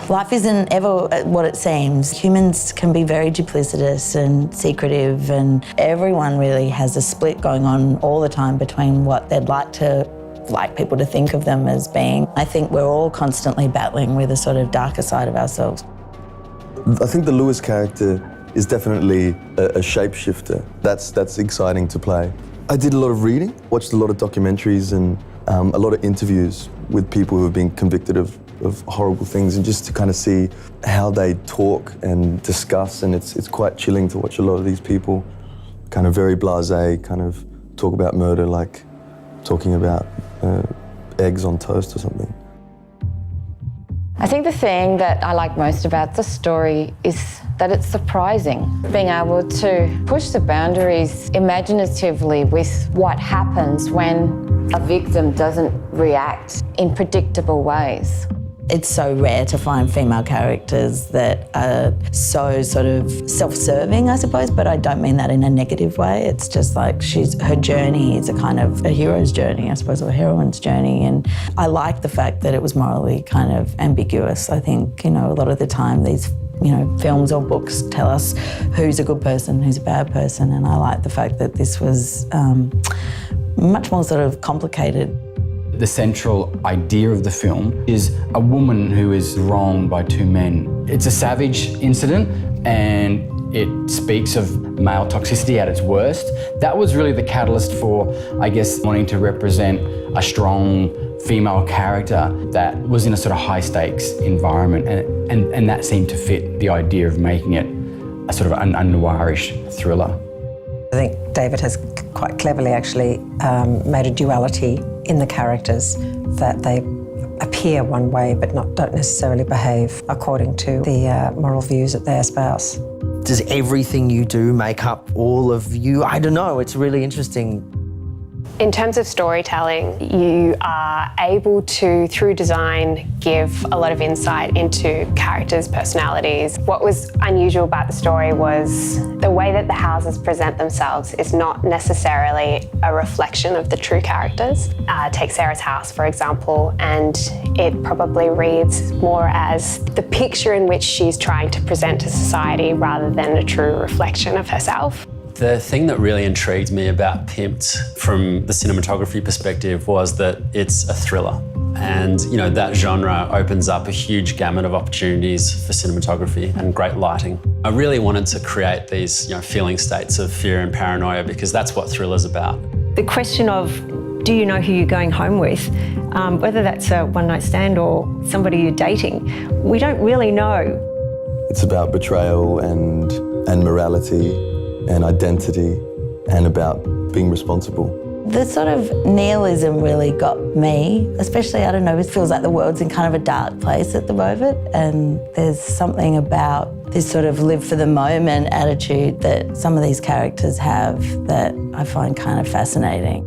Life isn't ever what it seems. Humans can be very duplicitous and secretive, and everyone really has a split going on all the time between what they'd like people to think of them as being. I think we're all constantly battling with a sort of darker side of ourselves. I think the Lewis character is definitely a shapeshifter. That's exciting to play. I did a lot of reading, watched a lot of documentaries and a lot of interviews with people who have been convicted of horrible things, and just to kind of see how they talk and discuss, and it's quite chilling to watch a lot of these people kind of very blasé, kind of talk about murder like talking about eggs on toast or something. I think the thing that I like most about the story is that it's surprising. Being able to push the boundaries imaginatively with what happens when a victim doesn't react in predictable ways. It's so rare to find female characters that are so sort of self-serving, I suppose, but I don't mean that in a negative way. It's just like her journey is a kind of a hero's journey, I suppose, or a heroine's journey. And I like the fact that it was morally kind of ambiguous. I think, a lot of the time these films or books tell us who's a good person, who's a bad person. And I like the fact that this was much more sort of complicated. The central idea of the film is a woman who is wronged by two men. It's a savage incident and it speaks of male toxicity at its worst. That was really the catalyst for, I guess, wanting to represent a strong female character that was in a sort of high stakes environment, and that seemed to fit the idea of making it a sort of a noirish thriller. I think David has quite cleverly actually made a duality in the characters, that they appear one way but don't necessarily behave according to the moral views that they espouse. Does everything you do make up all of you? I don't know, it's really interesting. In terms of storytelling, you are able to, through design, give a lot of insight into characters' personalities. What was unusual about the story was the way that the houses present themselves is not necessarily a reflection of the true characters. Take Sarah's house, for example, and it probably reads more as the picture in which she's trying to present to society rather than a true reflection of herself. The thing that really intrigued me about Pimped from the cinematography perspective was that it's a thriller. And that genre opens up a huge gamut of opportunities for cinematography and great lighting. I really wanted to create these feeling states of fear and paranoia, because that's what thriller's about. The question of, do you know who you're going home with? Whether that's a one-night stand or somebody you're dating, we don't really know. It's about betrayal and morality and identity, and about being responsible. The sort of nihilism really got me, especially, I don't know, it feels like the world's in kind of a dark place at the moment, and there's something about this sort of live for the moment attitude that some of these characters have that I find kind of fascinating.